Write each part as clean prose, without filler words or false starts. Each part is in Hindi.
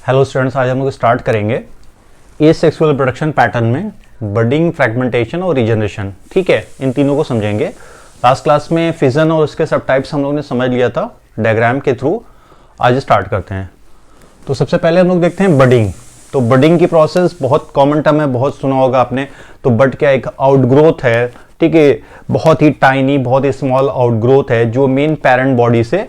हेलो स्टूडेंट्स, आज हम लोग स्टार्ट करेंगे एसेक्सुअल रिप्रोडक्शन पैटर्न में बडिंग, फ्रेगमेंटेशन और रीजनरेशन। ठीक है, इन तीनों को समझेंगे। लास्ट क्लास में फिजन और उसके सब टाइप्स हम लोग ने समझ लिया था डायग्राम के थ्रू। आज स्टार्ट करते हैं। तो सबसे पहले हम लोग देखते हैं बडिंग। तो बडिंग की प्रोसेस बहुत कॉमन टर्म है, बहुत सुना होगा आपने। तो बड क्या एक आउटग्रोथ है, ठीक है, बहुत ही टाइनी, बहुत ही स्मॉल आउटग्रोथ है जो मेन पेरेंट बॉडी से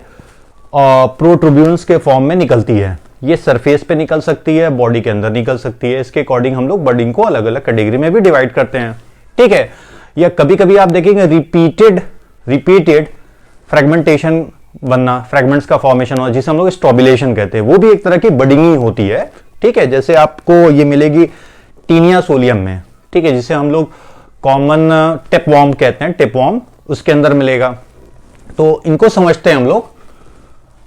प्रोट्रूब्यूल्स के फॉर्म में निकलती है। ये सरफेस पे निकल सकती है, बॉडी के अंदर निकल सकती है। इसके अकॉर्डिंग हम लोग बडिंग को अलग अलग कैटेगरी में भी डिवाइड करते हैं। ठीक है, या कभी कभी आप देखेंगे रिपीटेड फ्रेगमेंटेशन बनना, फ्रेगमेंट्स का फॉर्मेशन हो, जिसे हम लोग स्ट्रोबिलेशन कहते हैं। वो भी एक तरह की बडिंग ही होती है। ठीक है, जैसे आपको ये मिलेगी टीनिया सोलियम में, ठीक है, जिसे हम लोग कॉमन टेपवॉर्म कहते हैं, टेपवॉर्म उसके अंदर मिलेगा। तो इनको समझते हैं हम लोग।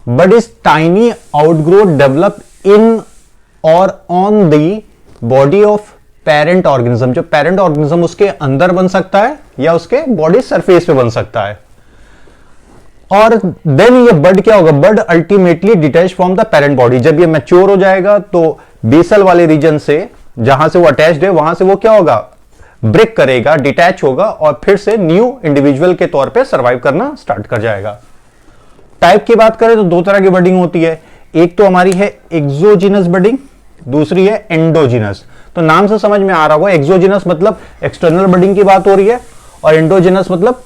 Bud is tiny outgrowth develop in or on the body of parent organism। जो parent organism उसके अंदर बन सकता है या उसके बॉडी सरफेस पे बन सकता है। और देन ये बड क्या होगा, bud ultimately detach from the parent body. जब ये मैच्योर हो जाएगा तो बेसल वाले रीजन से, जहां से वो अटैच्ड है, वहां से वो क्या होगा, ब्रेक करेगा, डिटैच होगा और फिर से न्यू इंडिविजुअल के तौर पे सर्वाइव करना स्टार्ट कर जाएगा। टाइप की बात करें तो दो तरह की बडिंग होती है। एक तो हमारी है एक्सोजिनस बडिंग, दूसरी है एंडोजिनस। तो नाम से समझ में आ रहा होगा, एक्सोजिनस मतलब एक्सटर्नल बडिंग की बात हो रही है और एंडोजिनस मतलब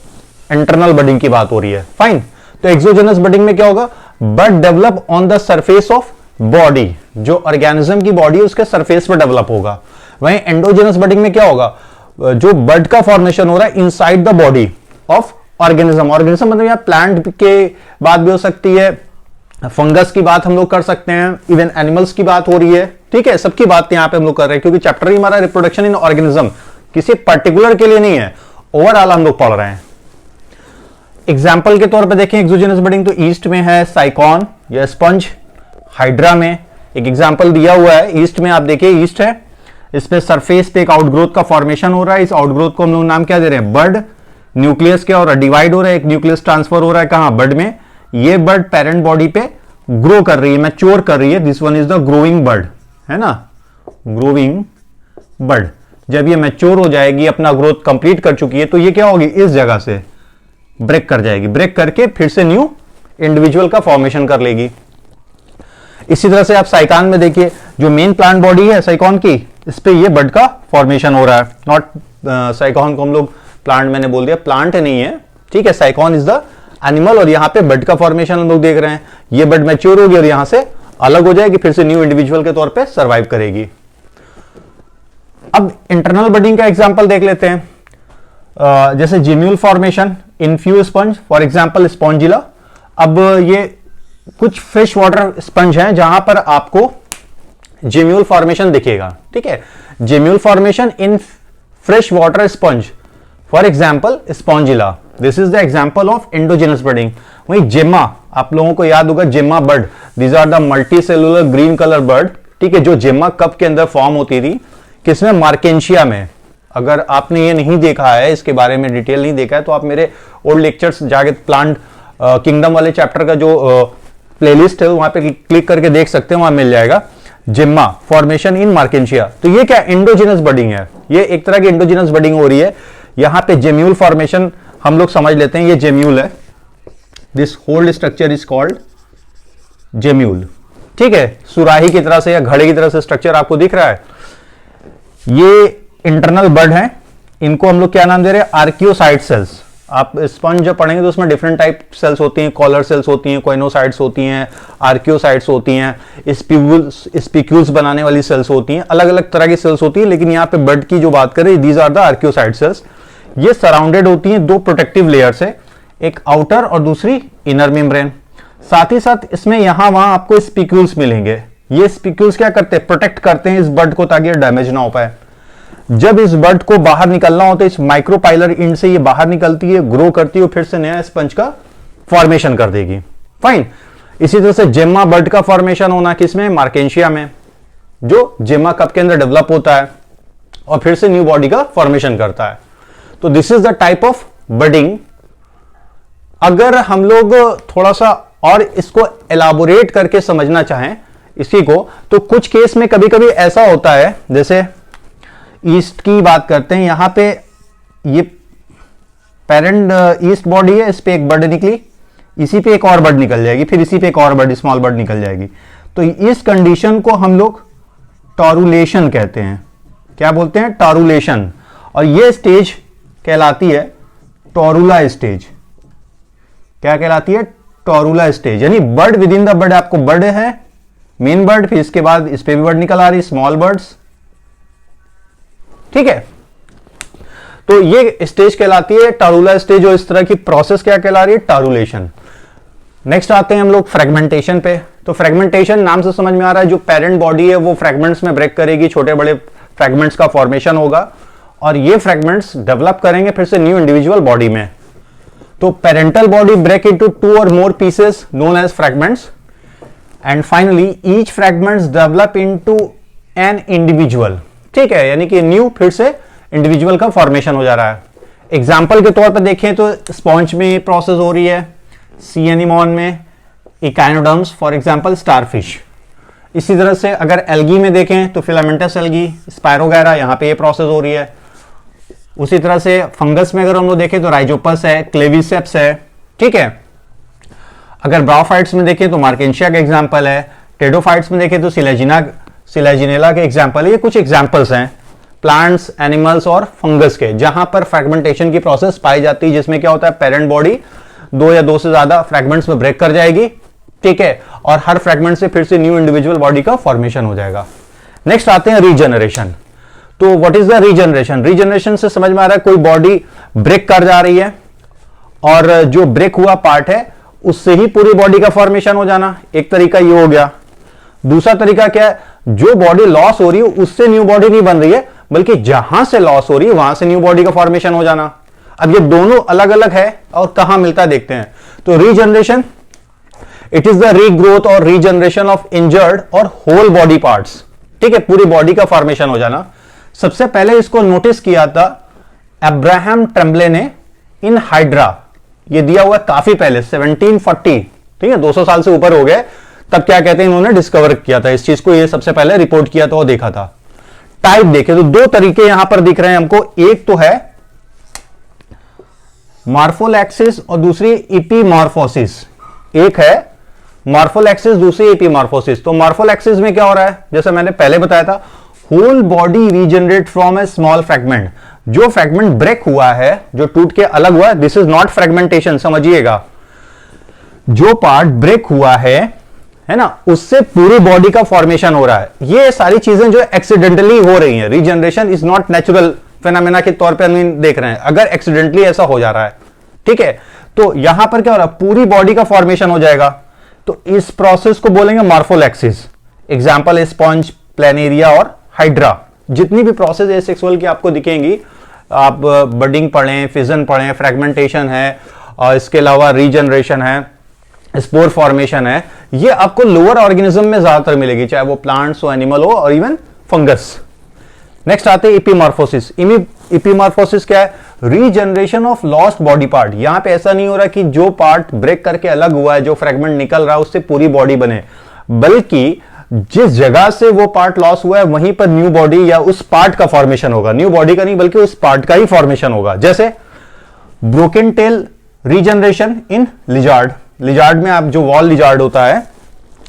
इंटरनल बडिंग की बात हो रही है। फाइन। तो एक्सोजिनस बडिंग में क्या होगा, bud develop on the surface of body. जो ऑर्गेनिज्म की बॉडी है उसके सरफेस पर डेवलप होगा। वहीं एंडोजिनस बडिंग में क्या होगा, जो बड का फॉर्मेशन हो रहा है inside the body of organism. Organism मतलब यहाँ प्लांट के बात भी हो सकती है, फंगस की बात हम लोग कर सकते हैं, इवन एनिमल्स की बात हो रही है। ठीक है, सबकी बात यहाँ पे हम लोग कर रहे हैं क्योंकि चैप्टर ही हमारा रिप्रोडक्शन इन ऑर्गेनिज्म, किसी पर्टिकुलर के लिए नहीं है, ओवरऑल हम लोग पढ़ रहे हैं। एग्जाम्पल के तौर पे देखें एक्सोजिनस बडिंग, तो ईस्ट में है साइकॉन या स्पंज, हाइड्रा में एक एग्जाम्पल दिया हुआ है। ईस्ट में आप देखिए, ईस्ट है, इस पे सरफेस पे एक आउटग्रोथ का फॉर्मेशन हो रहा है। इस आउटग्रोथ को हम लोग नाम क्या दे रहे हैं, बड। न्यूक्लियस क्या हो रहा है, डिवाइड हो रहा है, एक न्यूक्लियस ट्रांसफर हो रहा है कहां, बड में। ये बड पेरेंट बॉडी पे ग्रो कर रही है, मैच्योर कर रही है। This one is the growing bud, है ना, ग्रोइंग बड। जब ये मैच्योर हो जाएगी, अपना ग्रोथ कंप्लीट कर चुकी है, तो ये क्या होगी, इस जगह से ब्रेक कर जाएगी, ब्रेक करके फिर से न्यू इंडिविजुअल का फॉर्मेशन कर लेगी। इसी तरह से आप साइकॉन में देखिए, जो मेन प्लांट बॉडी है साइकॉन की, इस पे ये बड का फॉर्मेशन हो रहा है। नॉट साइकॉन को हम लोग प्लांट, मैंने बोल दिया प्लांट नहीं है, ठीक है, साइकॉन इज द एनिमल। और यहां पे बड का फॉर्मेशन हम लोग देख रहे हैं। ये बड मैच्योर होगी और यहां से अलग हो जाएगी, फिर से न्यू इंडिविजुअल के तौर पे सरवाइव करेगी। अब इंटरनल बडिंग का एग्जांपल देख लेते हैं। जैसे gemmule formation in few sponge, for example Spongilla. अब ये कुछ फ्रेश वाटर स्पंज हैं जहां पर आपको जेम्यूल फॉर्मेशन दिखेगा। ठीक है, gemmule formation in fresh water sponge, for example spongilla. This is the example of endogenous budding. वहीं जेमा, आप लोगों को याद होगा gemma bird, these are the multi cellular green colour bird. ठीक है, जो जेमा कप के अंदर फॉर्म होती थी, किसमें, मार्केंशिया में। अगर आपने ये नहीं देखा है, इसके बारे में डिटेल नहीं देखा है, तो आप मेरे ओल्ड लेक्चर्स जाके प्लांट किंगडम वाले चैप्टर का जो प्लेलिस्ट है वहां पे क्लिक करके देख सकते हैं, वहां मिल जाएगा। जिम्मा फॉर्मेशन इन मार्केंशिया। तो ये क्या एंडोजिनस बडिंग है, ये एक तरह की एंडोजिनस बडिंग हो रही है। यहां पे जेम्यूल फॉर्मेशन हम लोग समझ लेते हैं, ये जेम्यूल है, this whole structure is called gemmule. ठीक है, सुराही की तरह से या घड़े की तरह से स्ट्रक्चर आपको दिख रहा है। ये इंटरनल बड है, इनको हम लोग क्या नाम दे रहे हैं, आर्कियोसाइट सेल्स। आप स्पंज जब पढ़ेंगे तो उसमें डिफरेंट टाइप सेल्स होती हैं, कॉलर सेल्स होती हैं, कोइनोसाइट्स होती हैं, आर्कियोसाइट्स होती हैं, स्पिक्यूल्स बनाने वाली सेल्स होती हैं, अलग अलग तरह की सेल्स होती है। लेकिन यहाँ पे बड की जो बात करें, these are the archaeocyte cells. ये सराउंडेड होती हैं दो प्रोटेक्टिव लेयर से, एक आउटर और दूसरी इनर मेम्ब्रेन। साथ ही साथ इसमें यहां वहां आपको स्पिक्यूल्स मिलेंगे। ये स्पिक्यूल्स क्या करते हैं, प्रोटेक्ट करते हैं इस बड को ताकि डैमेज ना हो पाए। जब इस बड को बाहर निकलना होता है, इस माइक्रोपाइलर इंड से ये बाहर निकलती है, ग्रो करती है, फिर से नया स्पंज का फॉर्मेशन कर देगी। फाइन। इसी तरह से जेमा बड का फॉर्मेशन होना किसमें, मार्केंशिया में, जो जेमा कप के अंदर डेवलप होता है और फिर से न्यू बॉडी का फॉर्मेशन करता है। तो this is the type of budding. अगर हम लोग थोड़ा सा और इसको एलाबोरेट करके समझना चाहें, इसी को। तो कुछ केस में कभी कभी ऐसा होता है, जैसे ईस्ट की बात करते हैं, यहां पे ये पेरेंट ईस्ट बॉडी है, इस पे एक बर्ड निकली, इसी पे एक और बर्ड निकल जाएगी, फिर इसी पे एक और बर्ड, स्मॉल बर्ड निकल जाएगी। तो इस कंडीशन को हम लोग टॉरुलेशन कहते हैं। क्या बोलते हैं? टॉरुलेशन। और ये स्टेज कहलाती है टोरुला स्टेज। क्या कहलाती है? टोरुला स्टेज। यानी bird with in the bird, आपको बर्ड है मेन बर्ड, फिर इसके बाद इस पे भी बर्ड निकल आ रही, स्मॉल बर्ड्स, ठीक है। तो ये स्टेज कहलाती है टॉरुला स्टेज, और इस तरह की प्रोसेस क्या कहला रही है? टॉरुलेशन। नेक्स्ट आते हैं हम लोग फ्रेगमेंटेशन पे। तो फ्रेगमेंटेशन नाम से समझ में आ रहा है, जो पेरेंट बॉडी है वो फ्रेगमेंट्स में ब्रेक करेगी, छोटे बड़े फ्रेगमेंट्स का फॉर्मेशन होगा, और ये फ्रेगमेंट्स डेवलप करेंगे फिर से न्यू इंडिविजुअल बॉडी में। तो पेरेंटल बॉडी ब्रेक इनटू 2 और more pieces known as fragments, and finally each fragments develop into an individual, ठीक है। यानी कि न्यू फिर से इंडिविजुअल का फॉर्मेशन हो जा रहा है। एग्जाम्पल के तौर पर देखें तो स्पॉन्ज में प्रोसेस हो रही है, सी एनिमोन में, इकाइनोडर्म्स फॉर एग्जाम्पल स्टारफिश। इसी तरह से अगर एल्गी में देखें तो फिलामेंटस एल्गी, स्पायरोगैरा, यहां पे ये प्रोसेस हो रही है। उसी तरह से फंगस में अगर हम लोग देखें तो राइजोपस है, क्लेविसेप्स है, ठीक है। अगर ब्रायोफाइट्स में देखें तो मार्केंशिया का एग्जाम्पल है, टेडोफाइट्स में देखें तो सिलेजिनेला के एग्जाम्पल है। ये कुछ एग्जाम्पल्स हैं प्लांट्स, एनिमल्स और फंगस के, जहां पर फ्रेगमेंटेशन की प्रोसेस पाई जाती है, जिसमें क्या होता है? पेरेंट बॉडी 2 या 2 से ज्यादा फ्रेगमेंट्स में ब्रेक कर जाएगी, ठीक है, और हर फ्रेगमेंट से फिर से न्यू इंडिविजुअल बॉडी का फॉर्मेशन हो जाएगा। नेक्स्ट आते हैं रीजनरेशन। तो what is the regeneration? Regeneration से समझ में आ रहा है कोई बॉडी ब्रेक कर जा रही है, और जो ब्रेक हुआ पार्ट है उससे ही पूरी बॉडी का फॉर्मेशन हो जाना, एक तरीका ये हो गया। दूसरा तरीका क्या है? जो बॉडी लॉस हो रही है उससे न्यू बॉडी नहीं बन रही है, बल्कि जहां से लॉस हो रही है वहां से न्यू बॉडी का फॉर्मेशन हो जाना। अब ये दोनों अलग अलग है और कहां मिलता है देखते हैं। तो regeneration, it is the regrowth और रीजनरेशन ऑफ इंजर्ड और होल बॉडी पार्ट्स, ठीक है, पूरी बॉडी का फॉर्मेशन हो जाना। सबसे पहले इसको नोटिस किया था अब्राहम ट्रेम्बले ने इन हाइड्रा, ये दिया हुआ काफी पहले 1740, ठीक है, 200 साल से ऊपर हो गए, तब क्या कहते हैं इन्होंने डिस्कवर किया था इस चीज को, ये सबसे पहले रिपोर्ट किया था और देखा था। टाइप देखे तो 2 तरीके यहां पर दिख रहे हैं हमको, एक तो है मॉर्फोलैक्सिस और दूसरी इपीमॉर्फोसिस। एक है मॉर्फोलैक्सिस, दूसरी इपीमॉर्फोसिस। तो मॉर्फोलैक्सिस में क्या हो रहा है? जैसे मैंने पहले बताया था, whole body regenerate from a small fragment. जो फ्रेगमेंट ब्रेक हुआ है, जो टूट के अलग हुआ है, दिस इज नॉट फ्रेगमेंटेशन, समझिएगा। जो पार्ट ब्रेक हुआ है ना, उससे पूरी बॉडी का फॉर्मेशन हो रहा है। ये सारी चीजें जो एक्सीडेंटली हो रही हैं, regeneration is not natural phenomena के तौर पे हम देख रहे हैं, अगर एक्सीडेंटली ऐसा हो जा रहा है, ठीक है। तो यहां पर क्या हो रहा है? पूरी बॉडी का फॉर्मेशन हो जाएगा। तो इस प्रोसेस को बोलेंगे मॉर्फोलैक्सिस। एग्जाम्पल स्पॉन्ज, प्लेनेरिया और हाइड्रा। जितनी भी प्रोसेस एसेक्सुअल की आपको दिखेंगी, आप बडिंग पढ़ें, फिजन पढ़ें, फ्रेगमेंटेशन है, और इसके अलावा रीजनरेशन है, स्पोर फॉर्मेशन है, ये आपको लोअर ऑर्गेनिज्म में ज्यादातर मिलेगी, चाहे वो प्लांट्स हो, एनिमल हो, और इवन फंगस। नेक्स्ट आते हैं इपीमॉर्फोसिस। इपीमॉर्फोसिस क्या है? Regeneration of lost body part. यहां पे ऐसा नहीं हो रहा कि जो पार्ट ब्रेक करके अलग हुआ है, जो फ्रेगमेंट निकल रहा है, उससे पूरी बॉडी बने, बल्कि जिस जगह से वो पार्ट लॉस हुआ है वहीं पर न्यू बॉडी या उस पार्ट का फॉर्मेशन होगा। न्यू बॉडी का नहीं, बल्कि उस पार्ट का ही फॉर्मेशन होगा। जैसे broken tail regeneration in lizard. Lizard में आप जो वॉल लिजार्ड होता है,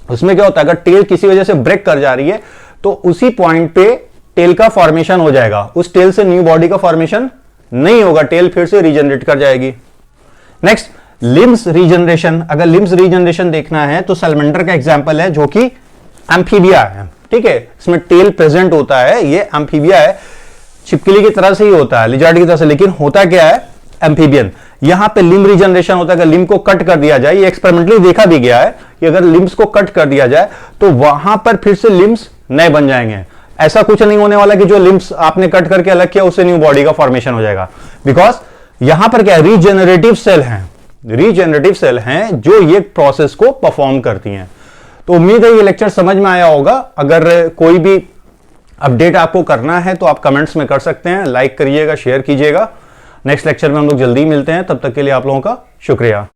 उसमें क्या होता है? अगर टेल किसी वजह से ब्रेक कर जा रही है तो उसी पॉइंट पे टेल का फॉर्मेशन हो जाएगा, उस टेल से न्यू बॉडी का फॉर्मेशन नहीं होगा, टेल फिर से रीजनरेट कर जाएगी। Next limbs regeneration. अगर लिम्स रीजनरेशन देखना है तो सैलमेंडर का एग्जांपल है, जो कि एम्फीबिया है, ठीक है, इसमें टेल प्रेजेंट होता है, ये एम्फीबिया है, छिपकली की तरह से ही होता है, लिजार्ड की तरह से, लेकिन होता क्या है? एम्फीबियन। यहां पे लिम्ब रीजनरेशन होता है। अगर लिम्ब को कट कर दिया जाए, ये एक्सपेरिमेंटली देखा भी गया है कि अगर लिम्ब्स को कट कर दिया जाए तो वहां पर फिर से लिम्ब्स नए बन जाएंगे। ऐसा कुछ नहीं होने वाला कि जो लिम्ब्स आपने कट करके अलग किया उससे न्यू बॉडी का फॉर्मेशन हो जाएगा, बिकॉज यहां पर क्या है? रीजनरेटिव सेल हैं, रीजनरेटिव सेल हैं जो ये प्रोसेस को परफॉर्म करती हैं। तो उम्मीद है ये लेक्चर समझ में आया होगा। अगर कोई भी अपडेट आपको करना है तो आप कमेंट्स में कर सकते हैं, लाइक करिएगा, शेयर कीजिएगा। नेक्स्ट लेक्चर में हम लोग जल्दी मिलते हैं, तब तक के लिए आप लोगों का शुक्रिया।